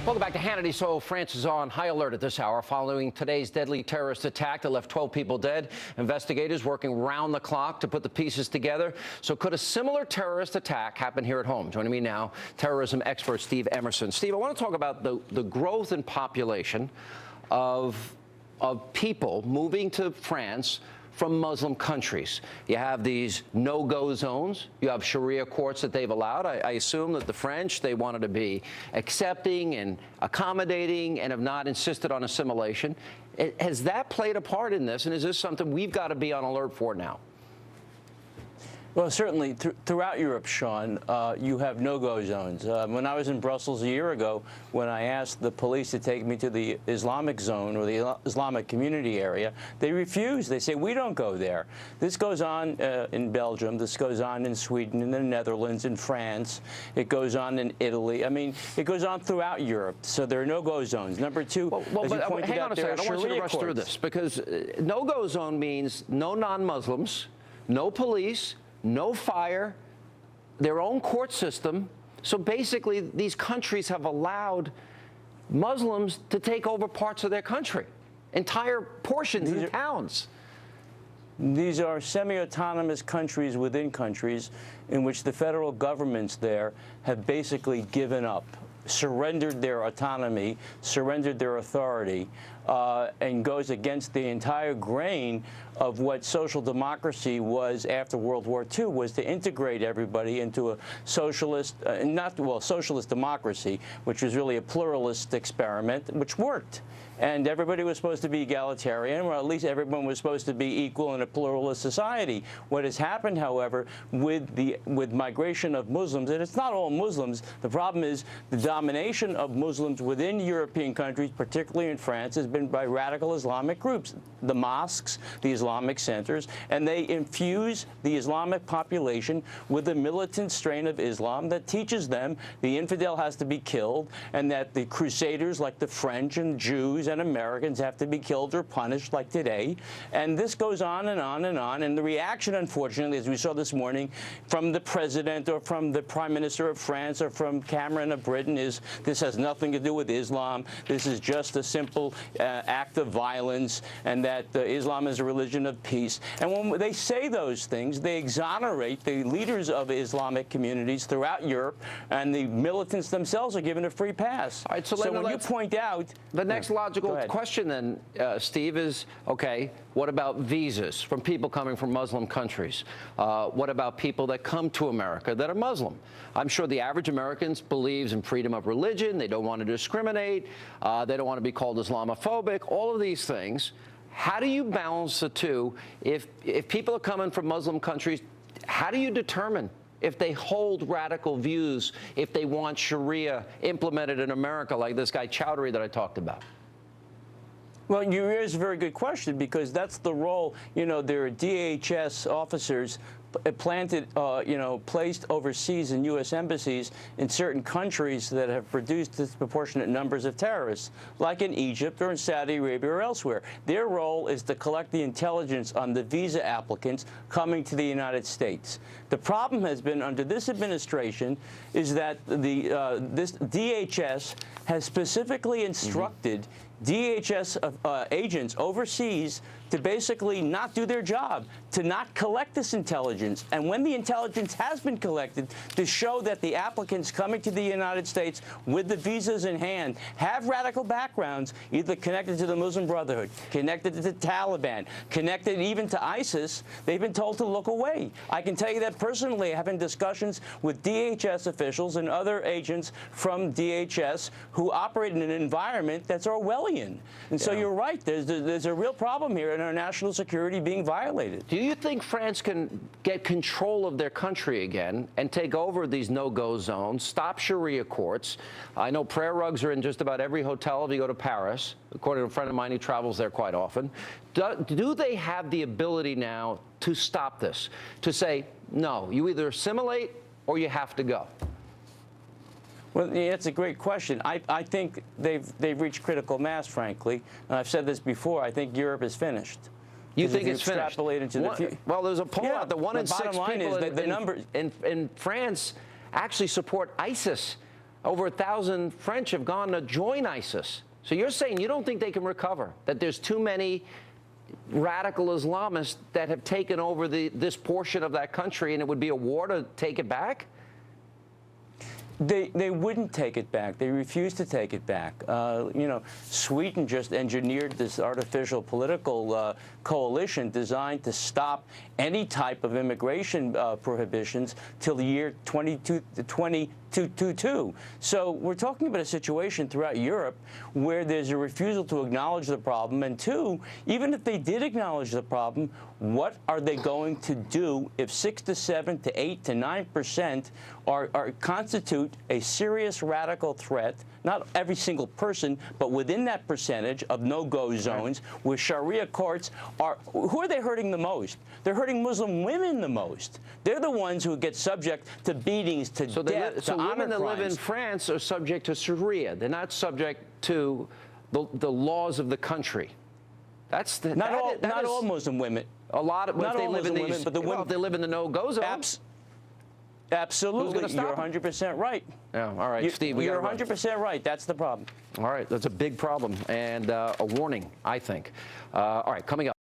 Welcome back to Hannity. So France is on high alert at this hour following today's deadly terrorist attack that left 12 people dead. Investigators working round the clock to put the pieces together. So could a similar terrorist attack happen here at home? Joining me now, terrorism expert Steve Emerson. Steve, I want to talk about the growth in population of people moving to France from Muslim countries. You have these no-go zones. You have Sharia courts that they've allowed. I assume that the French, they wanted to be accepting and accommodating and have not insisted on assimilation. Has that played a part in this, and is this something we've got to be on alert for now? Well, certainly throughout Europe, Sean, you have no-go zones. When I was in Brussels a year ago, when I asked the police to take me to the Islamic zone or the Islamic community area, they refused. They say, we don't go there. This goes on in Belgium. This goes on in Sweden, in the Netherlands, in France. It goes on in Italy. I mean, it goes on throughout Europe. So there are no-go zones. Number two, as you pointed hang on out, a second. I want you to rush through this, because no-go zone means no non-Muslims, no police, no fire, their own court system. So basically, these countries have allowed Muslims to take over parts of their country, entire portions and towns. These are semi-autonomous countries within countries in which the federal governments there have basically given up, surrendered their autonomy, surrendered their authority, and goes against the entire grain of what social democracy was after World War II, was to integrate everybody into a socialist, socialist democracy, which was really a pluralist experiment, which worked. And everybody was supposed to be egalitarian, or at least everyone was supposed to be equal in a pluralist society. What has happened, however, with migration of Muslims, and it's not all Muslims, the problem is the domination of Muslims within European countries, particularly in France, has been by radical Islamic groups, the mosques, the Islamic centers, and they infuse the Islamic population with a militant strain of Islam that teaches them the infidel has to be killed, and that the crusaders like the French and Jews and Americans have to be killed or punished like today. And this goes on and on and on. And the reaction, unfortunately, as we saw this morning from the president or from the prime minister of France or from Cameron of Britain, is this has nothing to do with Islam. This is just a simple act of violence, and that Islam is a religion of peace. And when they say those things, they exonerate the leaders of Islamic communities throughout Europe, and the militants themselves are given a free pass. All right, so when you point out the next logical question then, Steve, is, okay, what about visas from people coming from Muslim countries? What about people that come to America that are Muslim? I'm sure the average American believes in freedom of religion. They don't want to discriminate. They don't want to be called Islamophobic, all of these things. How do you balance the two? If people are coming from Muslim countries, how do you determine if they hold radical views, if they want Sharia implemented in America, like this guy Chowdhury that I talked about? Well, you raise a very good question, because that's the role. You know, there are DHS officers placed overseas in U.S. embassies in certain countries that have produced disproportionate numbers of terrorists, like in Egypt or in Saudi Arabia or elsewhere. Their role is to collect the intelligence on the visa applicants coming to the United States. The problem has been, under this administration, is that this DHS has specifically instructed DHS agents overseas to basically not do their job, to not collect this intelligence. And when the intelligence has been collected, to show that the applicants coming to the United States with the visas in hand have radical backgrounds, either connected to the Muslim Brotherhood, connected to the Taliban, connected even to ISIS, they've been told to look away. I can tell you that personally, having discussions with DHS officials and other agents from DHS who operate in an environment that's Orwellian. And so you're right, there's a real problem here, and our national security being violated. Do you think France can get control of their country again and take over these no-go zones, stop Sharia courts? I know prayer rugs are in just about every hotel if you go to Paris, according to a friend of mine who travels there quite often. Do they have the ability now to stop this, to say, no, you either assimilate or you have to go? Well, yeah, it's a great question. I think they've reached critical mass, frankly. And I've said this before. I think Europe is finished. You think it's finished? Extrapolate into the future. Well, there's a poll out that 1 in 6 people in in France actually support ISIS. Over 1,000 French have gone to join ISIS. So you're saying you don't think they can recover, that there's too many radical Islamists that have taken over this portion of that country, and it would be a war to take it back? They wouldn't take it back. They refuse to take it back. You know, Sweden just engineered this artificial political coalition designed to stop any type of immigration prohibitions till the year 2022. So we're talking about a situation throughout Europe where there's a refusal to acknowledge the problem, and two, even if they did acknowledge the problem, what are they going to do if 6 to 7 to 8 to 9% constitute a serious radical threat? Not every single person, but within that percentage of no-go zones, where Sharia courts are, who are they hurting the most? They're hurting Muslim women the most. They're the ones who get subject to beatings, to death, to honor crimes. So women that live in France are subject to Sharia. They're not subject to the laws of the country. That's the, not all Muslim women. A lot of not if they all live in Muslim these, women, but the well, women, if they live in the no-go zones. Absolutely, you're 100% right. Yeah, all right, Steve. You're 100% right. That's the problem. All right, that's a big problem and a warning, I think. All right, coming up.